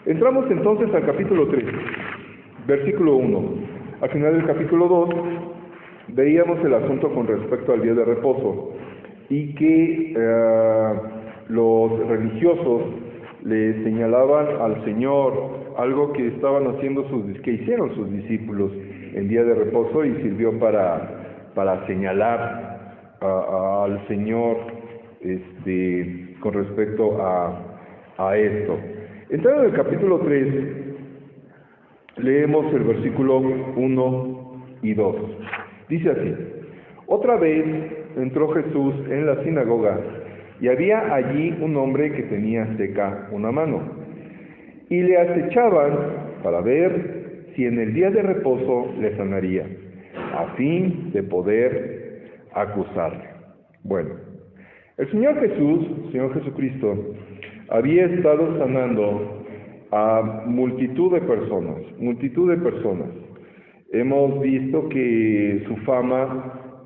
Entramos entonces al capítulo 3, versículo 1. Al final del capítulo 2 veíamos el asunto con respecto al día de reposo y que los religiosos le señalaban al Señor algo que estaban haciendo que hicieron sus discípulos el día de reposo, y sirvió para señalar al Señor con respecto a esto. Entrando en el capítulo 3, leemos el versículo 1 y 2. Dice así: Otra vez entró Jesús en la sinagoga, y había allí un hombre que tenía seca una mano, y le acechaban para ver si en el día de reposo le sanaría, a fin de poder acusarle. Bueno, el Señor Jesucristo, había estado sanando a multitud de personas. Hemos visto que su fama,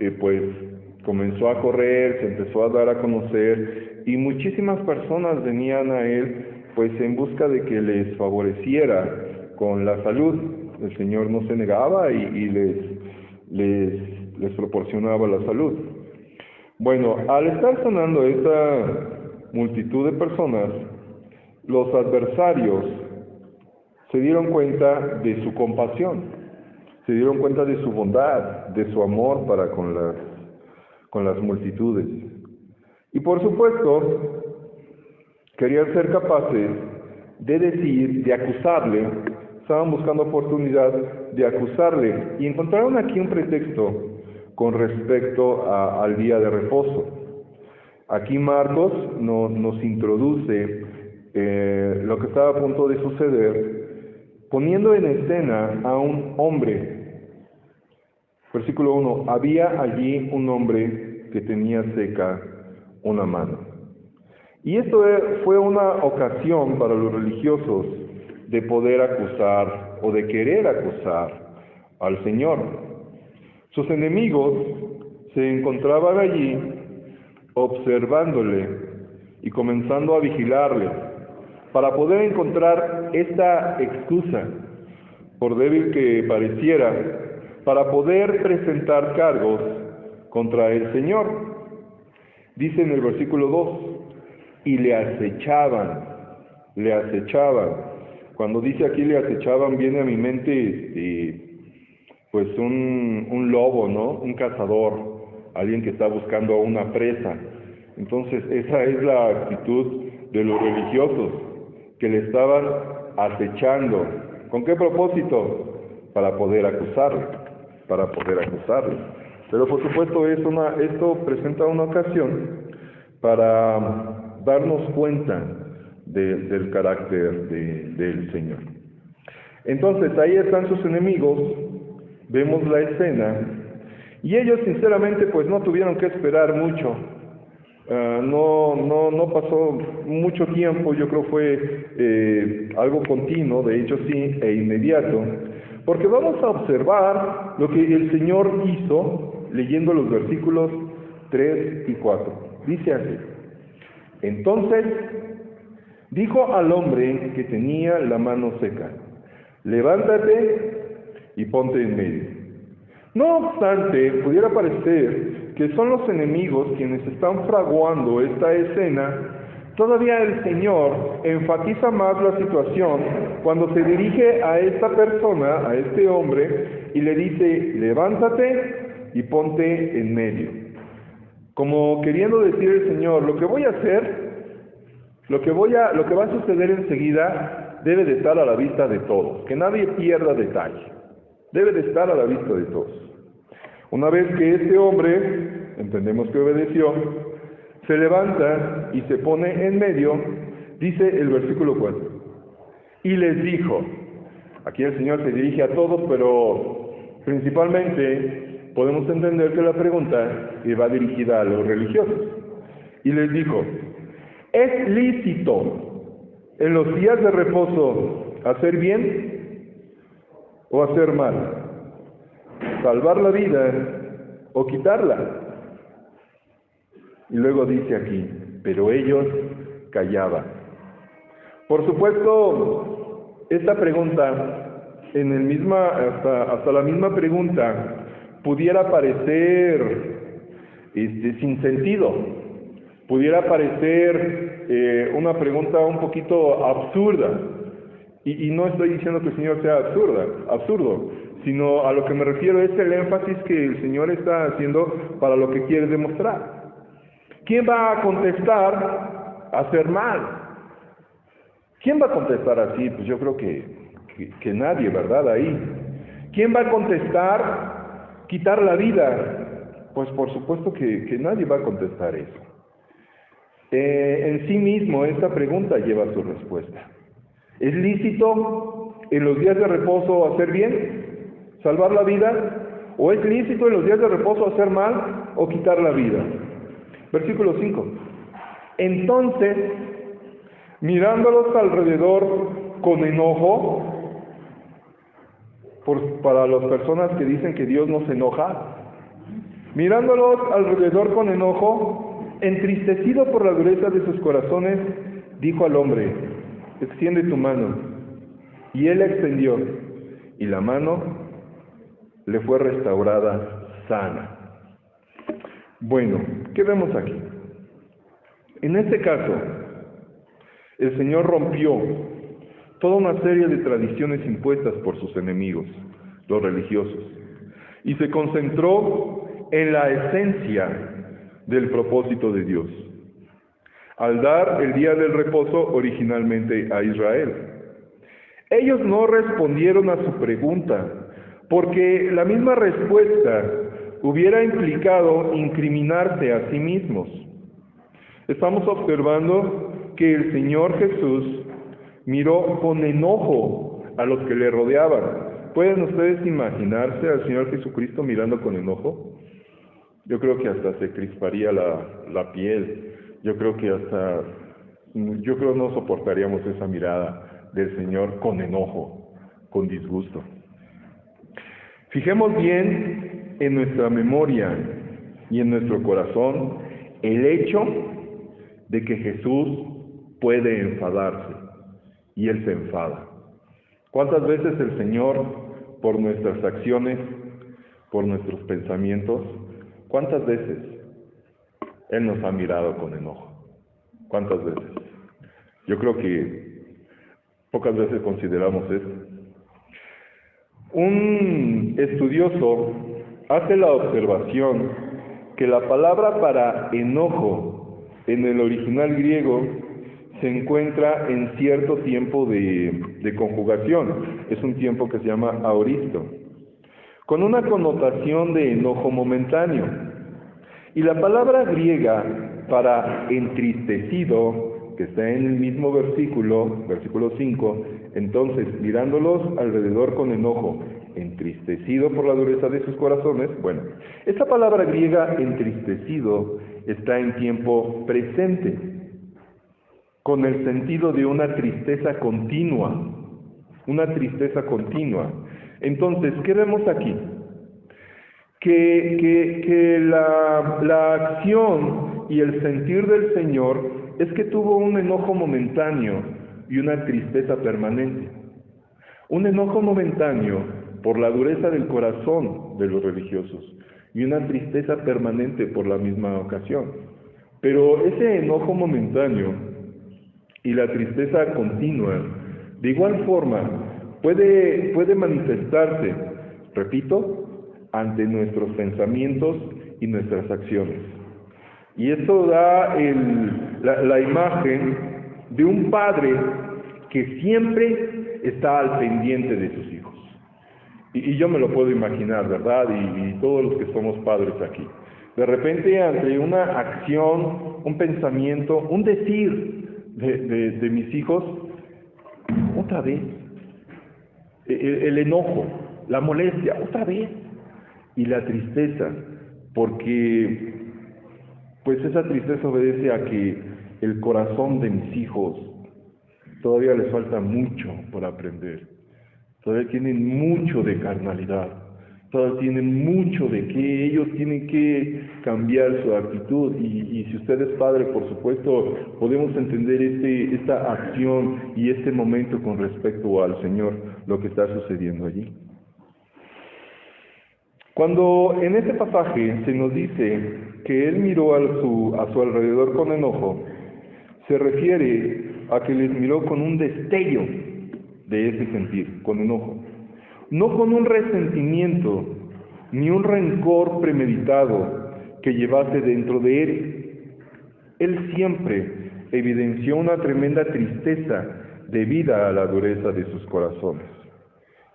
comenzó a correr, se empezó a dar a conocer, y muchísimas personas venían a él, en busca de que les favoreciera con la salud. El Señor no se negaba y les proporcionaba la salud. Bueno, al estar sanando esta multitud de personas, los adversarios se dieron cuenta de su compasión, se dieron cuenta de su bondad, de su amor para con las multitudes. Y por supuesto, querían ser capaces de decir, de acusarle, estaban buscando oportunidad de acusarle, y encontraron aquí un pretexto con respecto al día de reposo. Aquí Marcos nos introduce lo que estaba a punto de suceder, poniendo en escena a un hombre. Versículo 1, había allí un hombre que tenía seca una mano. Y esto fue una ocasión para los religiosos de poder acusar o de querer acusar al Señor. Sus enemigos se encontraban allí observándole y comenzando a vigilarle para poder encontrar esta excusa, por débil que pareciera, para poder presentar cargos contra el Señor. Dice en el versículo 2, y le acechaban. Cuando dice aquí le acechaban, viene a mi mente un lobo, ¿no? Un cazador, alguien que está buscando a una presa. Entonces esa es la actitud de los religiosos, que le estaban acechando. ¿Con qué propósito? Para poder acusarle. Pero por supuesto esto presenta una ocasión para darnos cuenta del carácter del Señor. Entonces ahí están sus enemigos, vemos la escena, y ellos sinceramente no tuvieron que esperar mucho. No pasó mucho tiempo, yo creo fue algo continuo, de hecho sí, e inmediato, porque vamos a observar lo que el Señor hizo leyendo los versículos 3 y 4. Dice así: Entonces dijo al hombre que tenía la mano seca, levántate y ponte en medio. No obstante, pudiera parecer que son los enemigos quienes están fraguando esta escena. Todavía el Señor enfatiza más la situación cuando se dirige a esta persona, a este hombre, y le dice, levántate y ponte en medio. Como queriendo decir el Señor, lo que voy a hacer, lo que va a suceder enseguida, debe de estar a la vista de todos, que nadie pierda detalle, debe de estar a la vista de todos. Una vez que este hombre, entendemos que obedeció, se levanta y se pone en medio, dice el versículo 4, y les dijo, aquí el Señor se dirige a todos, pero principalmente podemos entender que la pregunta va dirigida a los religiosos, y les dijo, ¿es lícito en los días de reposo hacer bien o hacer mal? ¿Salvar la vida o quitarla? Y luego dice aquí, pero ellos callaban. Por supuesto, esta pregunta, hasta la misma pregunta, pudiera parecer sin sentido, pudiera parecer una pregunta un poquito absurda, y no estoy diciendo que el Señor sea absurdo, sino a lo que me refiero es el énfasis que el Señor está haciendo para lo que quiere demostrar. ¿Quién va a contestar hacer mal? ¿Quién va a contestar así? Pues yo creo que nadie, ¿verdad? Ahí. ¿Quién va a contestar quitar la vida? Pues por supuesto que nadie va a contestar eso. En sí mismo esta pregunta lleva su respuesta. ¿Es lícito en los días de reposo hacer bien? ¿Salvar la vida? ¿O es lícito en los días de reposo hacer mal o quitar la vida? Versículo 5. Entonces, mirándolos alrededor con enojo, para las personas que dicen que Dios no se enoja, mirándolos alrededor con enojo, entristecido por la dureza de sus corazones, dijo al hombre: extiende tu mano. Y él la extendió, y la mano le fue restaurada sana. Bueno, ¿qué vemos aquí? En este caso, el Señor rompió toda una serie de tradiciones impuestas por sus enemigos, los religiosos, y se concentró en la esencia del propósito de Dios, al dar el día del reposo originalmente a Israel. Ellos no respondieron a su pregunta, porque la misma respuesta hubiera implicado incriminarse a sí mismos. Estamos observando que el Señor Jesús miró con enojo a los que le rodeaban. ¿Pueden ustedes imaginarse al Señor Jesucristo mirando con enojo? Yo creo que hasta se crisparía la piel. Yo creo no soportaríamos esa mirada del Señor con enojo, con disgusto. Fijemos bien en nuestra memoria y en nuestro corazón el hecho de que Jesús puede enfadarse, y Él se enfada. ¿Cuántas veces el Señor, por nuestras acciones, por nuestros pensamientos, cuántas veces Él nos ha mirado con enojo? ¿Cuántas veces? Yo creo que pocas veces consideramos esto. Un estudioso hace la observación que la palabra para enojo en el original griego se encuentra en cierto tiempo de conjugación. Es un tiempo que se llama aoristo, con una connotación de enojo momentáneo. Y la palabra griega para entristecido, que está en el mismo versículo 5, entonces, mirándolos alrededor con enojo, entristecido por la dureza de sus corazones. Bueno, esta palabra griega entristecido está en tiempo presente, con el sentido de una tristeza continua, Entonces, ¿qué vemos aquí? Que la acción y el sentir del Señor es que tuvo un enojo momentáneo y una tristeza permanente. Un enojo momentáneo por la dureza del corazón de los religiosos y una tristeza permanente por la misma ocasión. Pero ese enojo momentáneo y la tristeza continua, de igual forma, puede manifestarse, repito, ante nuestros pensamientos y nuestras acciones. Y esto da la imagen de un padre que siempre está al pendiente de sus hijos. Y yo me lo puedo imaginar, ¿verdad? Y todos los que somos padres aquí. De repente, ante una acción, un pensamiento, un decir de mis hijos, otra vez, el enojo, la molestia, otra vez, y la tristeza, porque pues esa tristeza obedece a que el corazón de mis hijos todavía les falta mucho por aprender, todavía tienen mucho de carnalidad, Todavía tienen mucho de qué, ellos tienen que cambiar su actitud y si usted es padre, por supuesto, podemos entender esta acción y este momento con respecto al Señor, lo que está sucediendo allí. Cuando en este pasaje se nos dice que Él miró a su alrededor con enojo, se refiere a que les miró con un destello de ese sentir, con enojo. No con un resentimiento, ni un rencor premeditado que llevase dentro de él. Él siempre evidenció una tremenda tristeza debida a la dureza de sus corazones.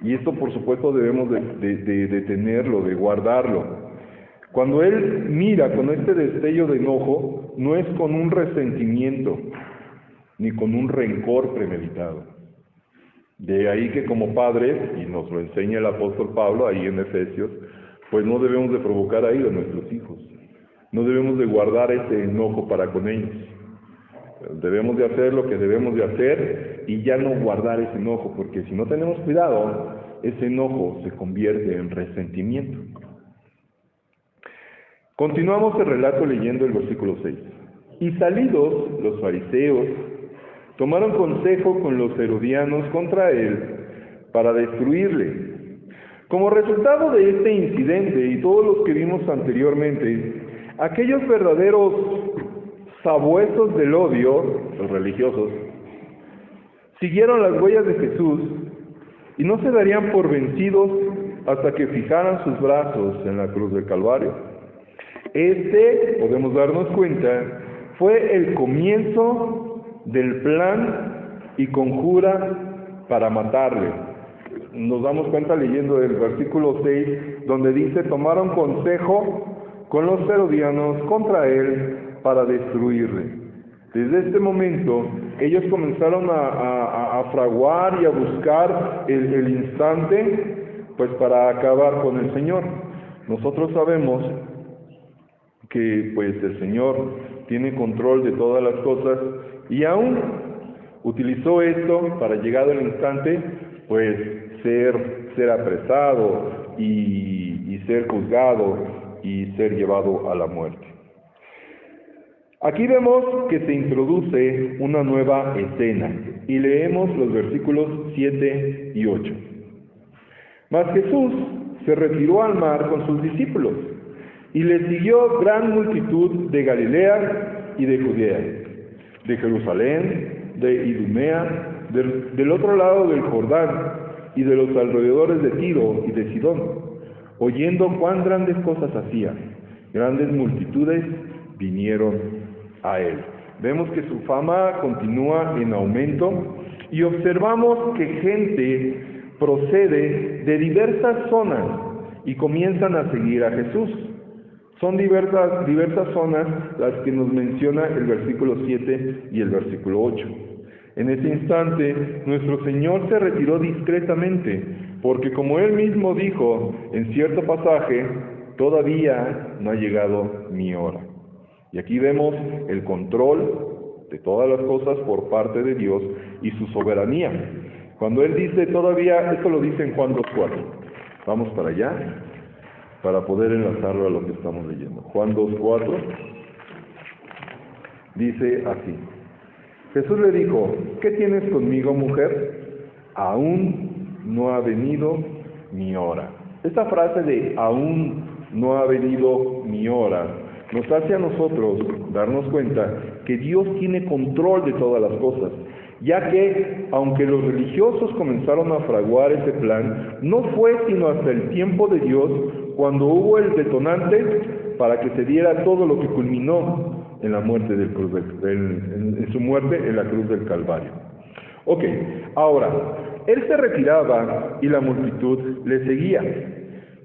Y esto, por supuesto, debemos de tenerlo, de guardarlo. Cuando Él mira con este destello de enojo, no es con un resentimiento, ni con un rencor premeditado. De ahí que como padres, y nos lo enseña el apóstol Pablo ahí en Efesios, pues no debemos de provocar a ir a nuestros hijos. No debemos de guardar ese enojo para con ellos. Debemos de hacer lo que debemos de hacer y ya no guardar ese enojo, porque si no tenemos cuidado, ese enojo se convierte en resentimiento. Continuamos el relato leyendo el versículo 6. Y salidos los fariseos, tomaron consejo con los herodianos contra él para destruirle. Como resultado de este incidente y todos los que vimos anteriormente, aquellos verdaderos sabuesos del odio, los religiosos, siguieron las huellas de Jesús y no se darían por vencidos hasta que fijaran sus brazos en la cruz del Calvario. Podemos darnos cuenta, fue el comienzo del plan y conjura para matarle. Nos damos cuenta leyendo el versículo 6, donde dice, tomaron consejo con los herodianos contra él para destruirle. Desde este momento, ellos comenzaron a fraguar y a buscar el instante, pues para acabar con el Señor. Nosotros sabemos que pues el Señor tiene control de todas las cosas y aún utilizó esto para, llegado el instante, pues ser apresado y ser juzgado y ser llevado a la muerte. Aquí vemos que se introduce una nueva escena y leemos los versículos 7 y 8. Mas Jesús se retiró al mar con sus discípulos y le siguió gran multitud de Galilea y de Judea, de Jerusalén, de Idumea, del otro lado del Jordán y de los alrededores de Tiro y de Sidón, oyendo cuán grandes cosas hacía. Grandes multitudes vinieron a él. Vemos que su fama continúa en aumento y observamos que gente procede de diversas zonas y comienzan a seguir a Jesús. Son diversas zonas las que nos menciona el versículo 7 y el versículo 8. En ese instante, nuestro Señor se retiró discretamente, porque como Él mismo dijo en cierto pasaje, todavía no ha llegado mi hora. Y aquí vemos el control de todas las cosas por parte de Dios y su soberanía. Cuando Él dice todavía, esto lo dice en Juan 2:4. Vamos para allá, para poder enlazarlo a lo que estamos leyendo. Juan 2:4 dice así. Jesús le dijo, ¿qué tienes conmigo, mujer? Aún no ha venido mi hora. Esta frase de aún no ha venido mi hora nos hace a nosotros darnos cuenta que Dios tiene control de todas las cosas, ya que, aunque los religiosos comenzaron a fraguar ese plan, no fue sino hasta el tiempo de Dios cuando hubo el detonante para que se diera todo lo que culminó en la muerte en su muerte en la cruz del Calvario. Ok, ahora, Él se retiraba y la multitud le seguía.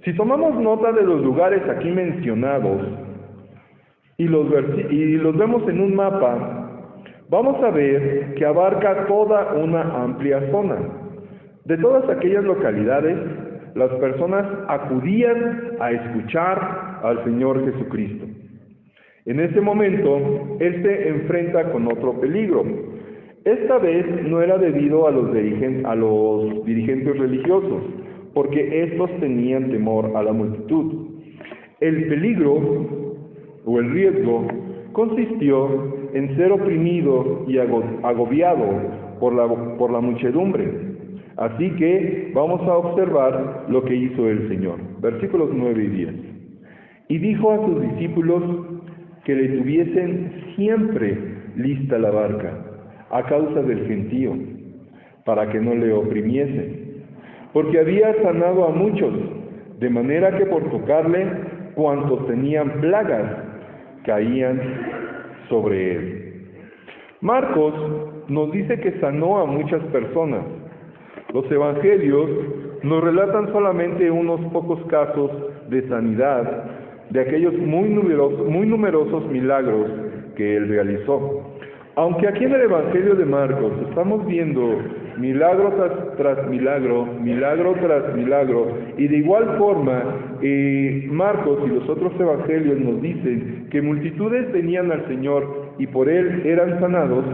Si tomamos nota de los lugares aquí mencionados y los vemos en un mapa, vamos a ver que abarca toda una amplia zona. De todas aquellas localidades, las personas acudían a escuchar al Señor Jesucristo. En ese momento, Él se enfrenta con otro peligro. Esta vez no era debido a los dirigentes religiosos, porque éstos tenían temor a la multitud. El peligro o el riesgo consistió en ser oprimido y agobiado por la muchedumbre. Así que vamos a observar lo que hizo el Señor. Versículos 9 y 10. Y dijo a sus discípulos que le tuviesen siempre lista la barca, a causa del gentío, para que no le oprimiesen, porque había sanado a muchos, de manera que por tocarle, cuantos tenían plagas, caían sobre él. Marcos nos dice que sanó a muchas personas. Los evangelios nos relatan solamente unos pocos casos de sanidad, de aquellos muy numerosos milagros que él realizó. Aunque aquí en el Evangelio de Marcos estamos viendo milagro tras milagro, milagro tras milagro, y de igual forma Marcos y los otros evangelios nos dicen que multitudes venían al Señor y por él eran sanados,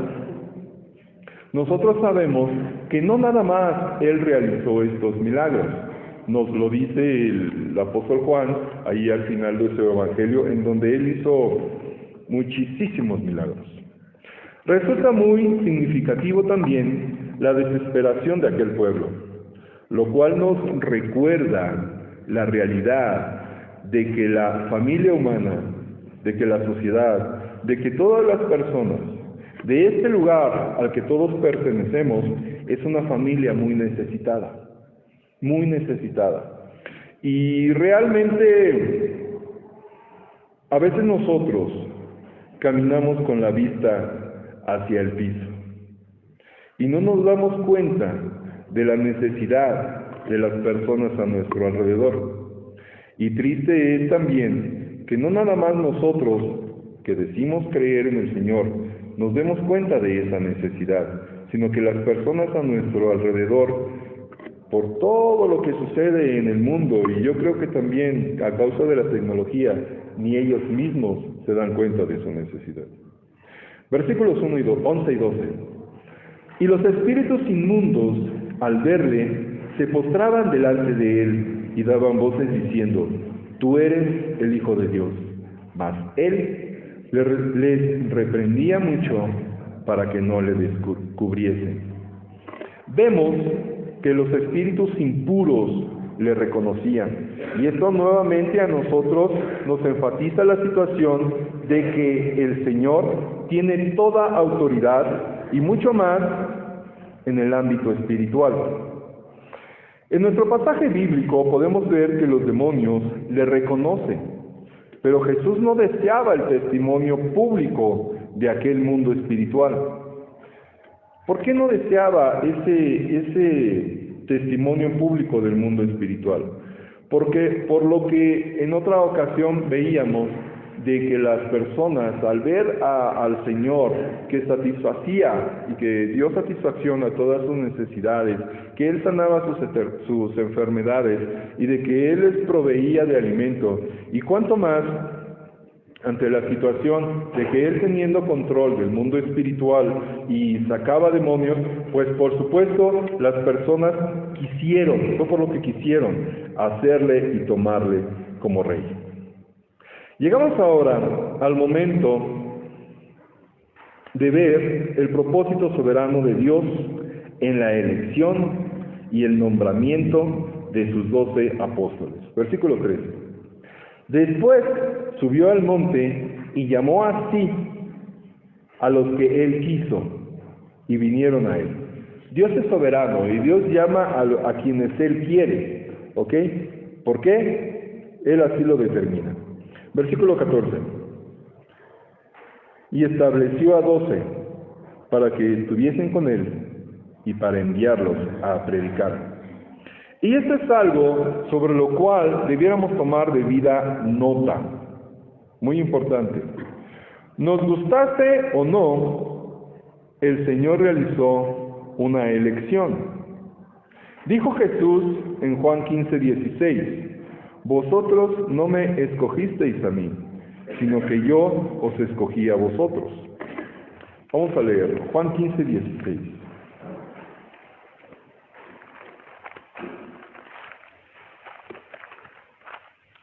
nosotros sabemos que no nada más él realizó estos milagros. Nos lo dice el apóstol Juan ahí al final de su evangelio, en donde él hizo muchísimos milagros. Resulta muy significativo también la desesperación de aquel pueblo, lo cual nos recuerda la realidad de que la familia humana, de que la sociedad, de que todas las personas, de este lugar al que todos pertenecemos, es una familia muy necesitada, muy necesitada. Y realmente, a veces nosotros caminamos con la vista hacia el piso y no nos damos cuenta de la necesidad de las personas a nuestro alrededor. Y triste es también que no nada más nosotros que decimos creer en el Señor nos demos cuenta de esa necesidad, sino que las personas a nuestro alrededor, por todo lo que sucede en el mundo, y yo creo que también a causa de la tecnología, ni ellos mismos se dan cuenta de su necesidad. Versículos 11 y 12. Y los espíritus inmundos, al verle, se postraban delante de él y daban voces diciendo: Tú eres el Hijo de Dios. Mas él les reprendía mucho para que no le descubriesen. Vemos que los espíritus impuros le reconocían, y esto nuevamente a nosotros nos enfatiza la situación de que el Señor tiene toda autoridad y mucho más en el ámbito espiritual. En nuestro pasaje bíblico podemos ver que los demonios le reconocen, pero Jesús no deseaba el testimonio público de aquel mundo espiritual. ¿Por qué no deseaba ese testimonio público del mundo espiritual? Porque por lo que en otra ocasión veíamos de que las personas al ver al Señor que satisfacía y que dio satisfacción a todas sus necesidades, que Él sanaba sus enfermedades y de que Él les proveía de alimento, y cuanto más ante la situación de que Él teniendo control del mundo espiritual y sacaba demonios, pues por supuesto las personas fue por lo que quisieron hacerle y tomarle como rey. Llegamos ahora al momento de ver el propósito soberano de Dios en la elección y el nombramiento de sus 12 apóstoles. Versículo 13. Después subió al monte y llamó así a los que él quiso, y vinieron a él. Dios es soberano y Dios llama a quienes él quiere, ¿ok? ¿Por qué? Él así lo determina. Versículo 14. Y estableció a 12 para que estuviesen con él y para enviarlos a predicar. Y esto es algo sobre lo cual debiéramos tomar debida nota. Muy importante. Nos gustaste o no, el Señor realizó una elección. Dijo Jesús en Juan 15:16: Vosotros no me escogisteis a mí, sino que yo os escogí a vosotros. Vamos a leerlo. Juan 15:16.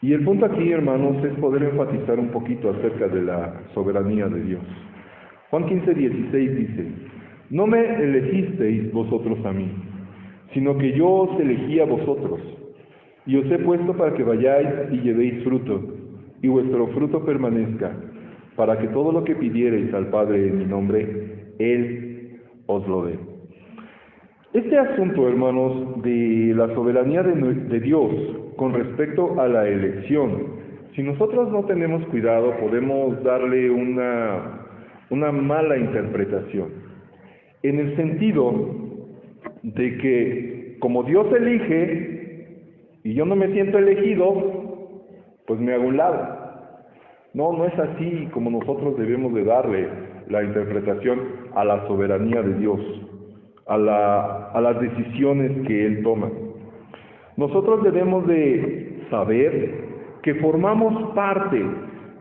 Y el punto aquí, hermanos, es poder enfatizar un poquito acerca de la soberanía de Dios. Juan 15:16 dice: no me elegisteis vosotros a mí, sino que yo os elegí a vosotros, y os he puesto para que vayáis y llevéis fruto, y vuestro fruto permanezca, para que todo lo que pidiereis al Padre en mi nombre, Él os lo dé. Este asunto, hermanos, de la soberanía de Dios con respecto a la elección, si nosotros no tenemos cuidado, podemos darle una mala interpretación, en el sentido de que como Dios elige y yo no me siento elegido, pues me hago un lado. No es así como nosotros debemos de darle la interpretación a la soberanía de Dios, a las decisiones que Él toma. Nosotros debemos de saber que formamos parte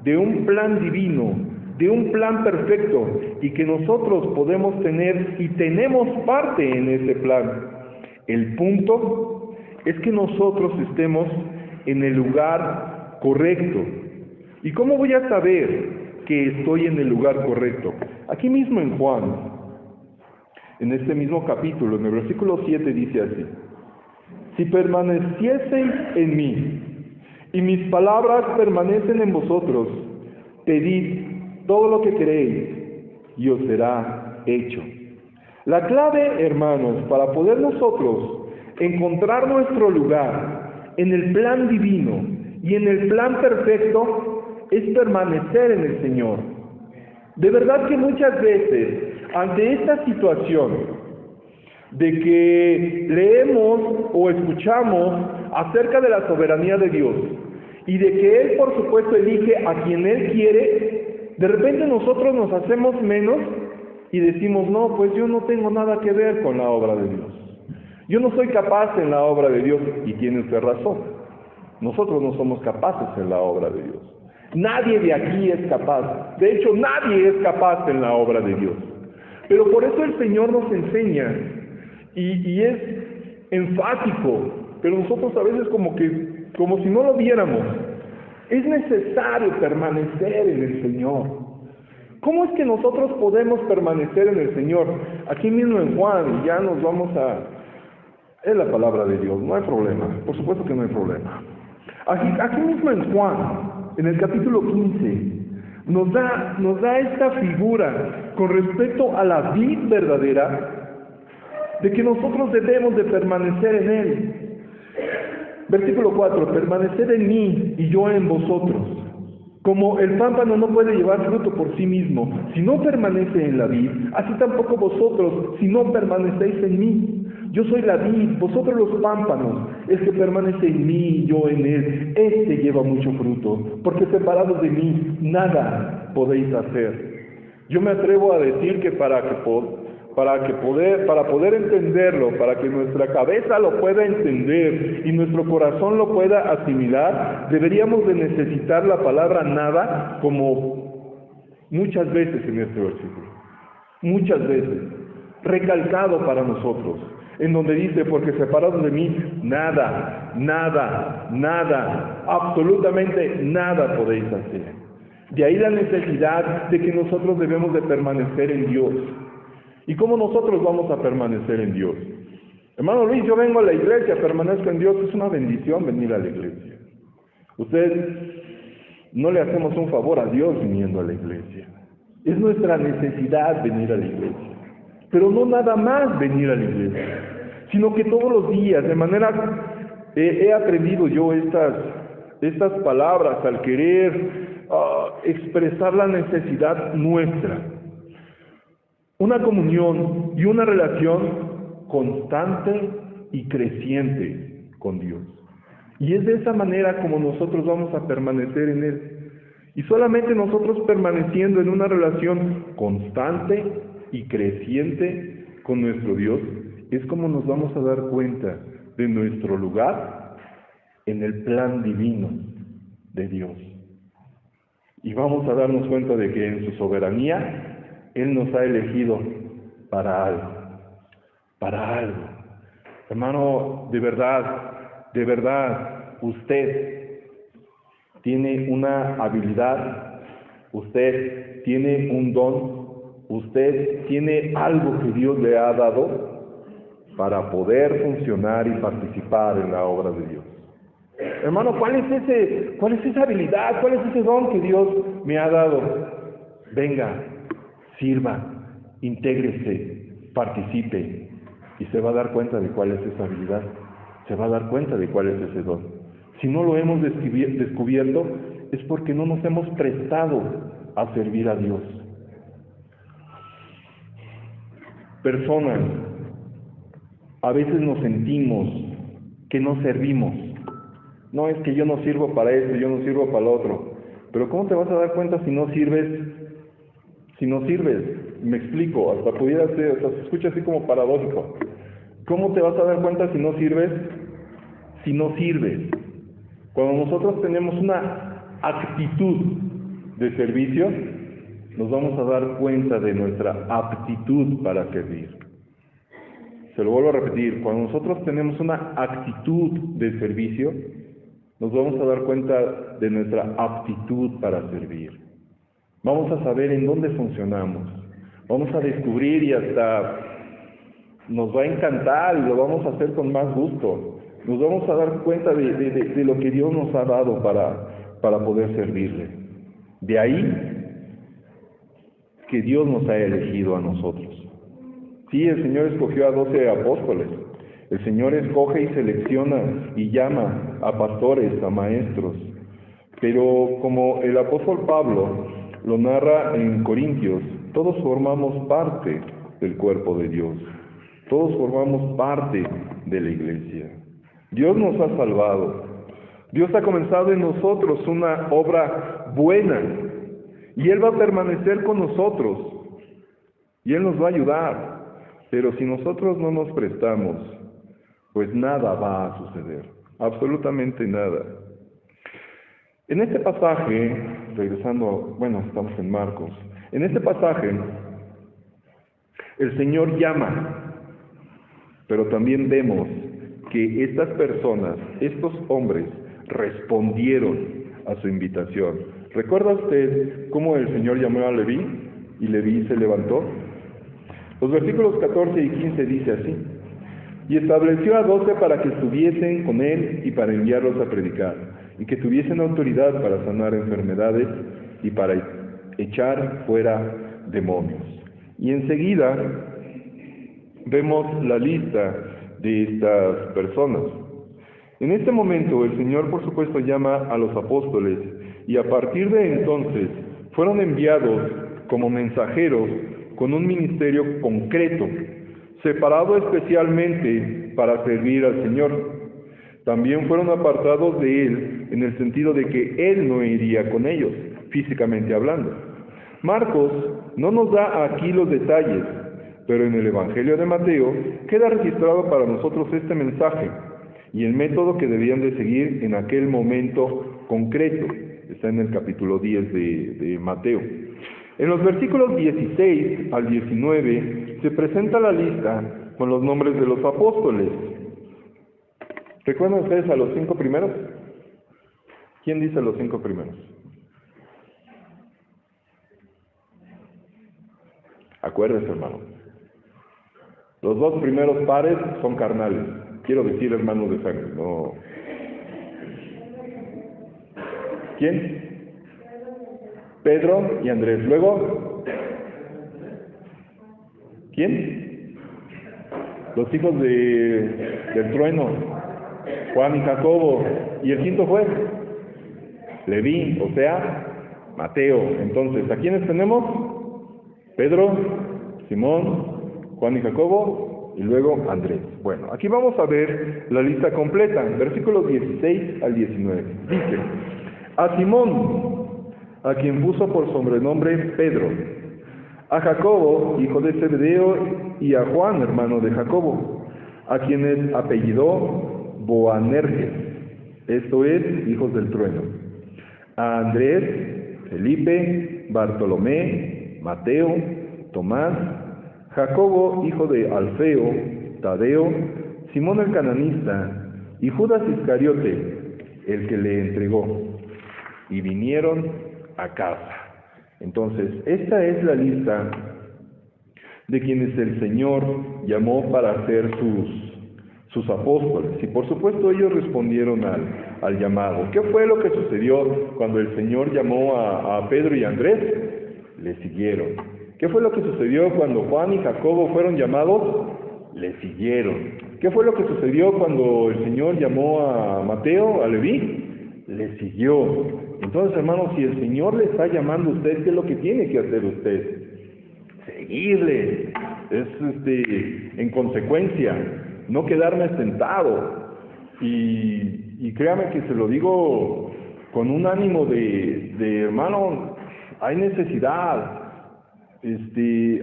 de un plan divino, de un plan perfecto, y que nosotros podemos tener y tenemos parte en ese plan. El punto es que nosotros estemos en el lugar correcto. ¿Y cómo voy a saber que estoy en el lugar correcto? Aquí mismo en Juan, en este mismo capítulo, en el versículo 7 dice así: si permanecieseis en mí, y mis palabras permanecen en vosotros, pedid todo lo que queréis, y os será hecho. La clave, hermanos, para poder nosotros encontrar nuestro lugar en el plan divino y en el plan perfecto, es permanecer en el Señor. De verdad que muchas veces, ante esta situación de que leemos o escuchamos acerca de la soberanía de Dios y de que Él, por supuesto, elige a quien Él quiere, de repente nosotros nos hacemos menos y decimos: no, pues yo no tengo nada que ver con la obra de Dios. Yo no soy capaz en la obra de Dios. Y tiene usted razón. Nosotros no somos capaces en la obra de Dios. Nadie de aquí es capaz. De hecho, nadie es capaz en la obra de Dios. Pero por eso el Señor nos enseña y es enfático, pero nosotros a veces como si no lo viéramos. Es necesario permanecer en el Señor. ¿Cómo es que nosotros podemos permanecer en el Señor? Aquí mismo en Juan, ya nos vamos es la palabra de Dios, no hay problema, por supuesto que no hay problema. Aquí mismo en Juan, en el capítulo 15, nos da esta figura con respecto a la vid verdadera, de que nosotros debemos de permanecer en Él. Versículo 4: permaneced en mí y yo en vosotros. Como el pámpano no puede llevar fruto por sí mismo si no permanece en la vid, así tampoco vosotros si no permanecéis en mí. Yo soy la vid, vosotros los pámpanos. El que permanece en mí y yo en él, este lleva mucho fruto, porque separados de mí nada podéis hacer. Yo me atrevo a decir que para poder entenderlo, para que nuestra cabeza lo pueda entender y nuestro corazón lo pueda asimilar, deberíamos de necesitar la palabra nada como muchas veces en este versículo. Muchas veces. Recalcado para nosotros. En donde dice: porque separados de mí, nada, absolutamente nada podéis hacer. De ahí la necesidad de que nosotros debemos de permanecer en Dios. ¿Y cómo nosotros vamos a permanecer en Dios? Hermano Luis, yo vengo a la iglesia, permanezco en Dios. Es una bendición venir a la iglesia. Usted, no le hacemos un favor a Dios viniendo a la iglesia. Es nuestra necesidad venir a la iglesia. Pero no nada más venir a la iglesia, sino que todos los días, de manera, he aprendido yo estas palabras al querer expresar la necesidad nuestra. Una comunión y una relación constante y creciente con Dios. Y es de esa manera como nosotros vamos a permanecer en Él. Y solamente nosotros permaneciendo en una relación constante y creciente con nuestro Dios, es como nos vamos a dar cuenta de nuestro lugar en el plan divino de Dios. Y vamos a darnos cuenta de que en su soberanía, Él nos ha elegido para algo. Hermano, de verdad, usted tiene una habilidad, usted tiene un don, usted tiene algo que Dios le ha dado para poder funcionar y participar en la obra de Dios. Hermano, ¿cuál es esa habilidad? ¿Cuál es ese don que Dios me ha dado? Venga, sirva, intégrese, participe y se va a dar cuenta de cuál es esa habilidad. Se va a dar cuenta de cuál es ese don. Si no lo hemos descubierto, es porque no nos hemos prestado a servir a Dios. Personas, a veces nos sentimos que no servimos. No, es que yo no sirvo para esto, yo no sirvo para lo otro. Pero ¿cómo te vas a dar cuenta si no sirves? Si no sirves, me explico, hasta pudiera ser, hasta se escucha así como paradójico. ¿Cómo te vas a dar cuenta si no sirves? Si no sirves. Cuando nosotros tenemos una actitud de servicio, nos vamos a dar cuenta de nuestra aptitud para servir. Se lo vuelvo a repetir, cuando nosotros tenemos una actitud de servicio, nos vamos a dar cuenta de nuestra aptitud para servir. Vamos a saber en dónde funcionamos. Vamos a descubrir y hasta nos va a encantar y lo vamos a hacer con más gusto. Nos vamos a dar cuenta de lo que Dios nos ha dado para poder servirle. De ahí que Dios nos ha elegido a nosotros. Sí, el Señor escogió a 12 apóstoles. El Señor escoge y selecciona y llama a pastores, a maestros. Pero como el apóstol Pablo lo narra en Corintios, todos formamos parte del cuerpo de Dios. Todos formamos parte de la iglesia. Dios nos ha salvado. Dios ha comenzado en nosotros una obra buena. Y Él va a permanecer con nosotros. Y Él nos va a ayudar. Pero si nosotros no nos prestamos, pues nada va a suceder. Absolutamente nada. En este pasaje, regresando, estamos en Marcos. En este pasaje, el Señor llama, pero también vemos que estas personas, estos hombres, respondieron a su invitación. ¿Recuerda usted cómo el Señor llamó a Leví y Leví se levantó? Los versículos 14 y 15 dice así: y estableció a 12 para que estuviesen con él y para enviarlos a predicar, y que tuviesen autoridad para sanar enfermedades y para echar fuera demonios. Y enseguida vemos la lista de estas personas. En este momento el Señor, por supuesto, llama a los apóstoles, y a partir de entonces fueron enviados como mensajeros con un ministerio concreto, separado especialmente para servir al Señor. También fueron apartados de Él en el sentido de que Él no iría con ellos, físicamente hablando. Marcos no nos da aquí los detalles, pero en el Evangelio de Mateo queda registrado para nosotros este mensaje y el método que debían de seguir en aquel momento concreto. Está en el capítulo 10 de Mateo. En los versículos 16 al 19 se presenta la lista con los nombres de los apóstoles. ¿Recuerdan ustedes a los 5 primeros? ¿Quién dice los 5 primeros? Acuérdense, hermano. Los 2 primeros pares son carnales. Quiero decir hermanos de sangre, no. ¿Quién? Pedro y Andrés. Luego, ¿quién? Los hijos del trueno, Juan y Jacobo. ¿Y el quinto fue? Leví, o sea, Mateo. Entonces, ¿a quiénes tenemos? Pedro, Simón, Juan y Jacobo, y luego Andrés. Bueno, aquí vamos a ver la lista completa, versículos 16 al 19. Dice: a Simón, a quien puso por sobrenombre Pedro, a Jacobo, hijo de Zebedeo, y a Juan, hermano de Jacobo, a quienes apellidó Boanerges, esto es, hijos del trueno, a Andrés, Felipe, Bartolomé, Mateo, Tomás, Jacobo, hijo de Alfeo, Tadeo, Simón el cananista, y Judas Iscariote, el que le entregó. y vinieron a casa. Entonces, esta es la lista de quienes el Señor llamó para ser sus apóstoles. Y por supuesto ellos respondieron al llamado. ¿Qué fue lo que sucedió cuando el Señor llamó a Pedro y Andrés? Le siguieron. ¿Qué fue lo que sucedió cuando Juan y Jacobo fueron llamados? Le siguieron. ¿Qué fue lo que sucedió cuando el Señor llamó a Mateo, a Leví? Le siguió. Entonces, hermanos, si el Señor le está llamando a usted, ¿qué es lo que tiene que hacer usted? Seguirle. Es en consecuencia, no quedarme sentado. Y créame que se lo digo con un ánimo de hermano, hay necesidad,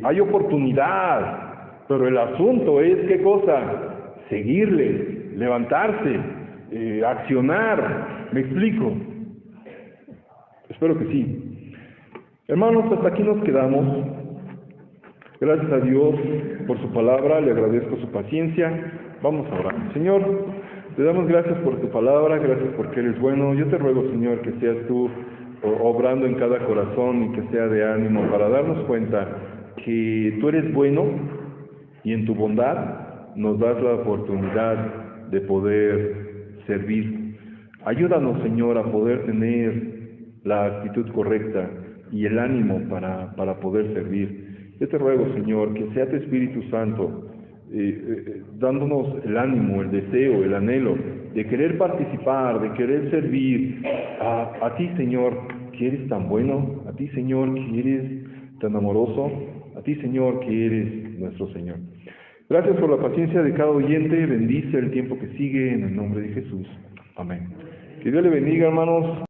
hay oportunidad. Pero el asunto es, ¿qué cosa? Seguirle, levantarse, accionar. ¿Me explico? Espero que sí. Hermanos, hasta aquí nos quedamos. Gracias a Dios por su palabra, le agradezco su paciencia. Vamos a orar. Señor, te damos gracias por tu palabra, gracias porque eres bueno. Yo te ruego, Señor, que seas tú obrando en cada corazón y que sea de ánimo para darnos cuenta que tú eres bueno, y en tu bondad nos das la oportunidad de poder servir. Ayúdanos, Señor, a poder tener la actitud correcta y el ánimo para poder servir. Yo te ruego, Señor, que sea tu Espíritu Santo dándonos el ánimo, el deseo, el anhelo de querer participar, de querer servir a ti, Señor, que eres tan bueno, a ti, Señor, que eres tan amoroso, a ti, Señor, que eres nuestro Señor. Gracias por la paciencia de cada oyente. Bendice el tiempo que sigue en el nombre de Jesús. Amén. Que Dios le bendiga, hermanos.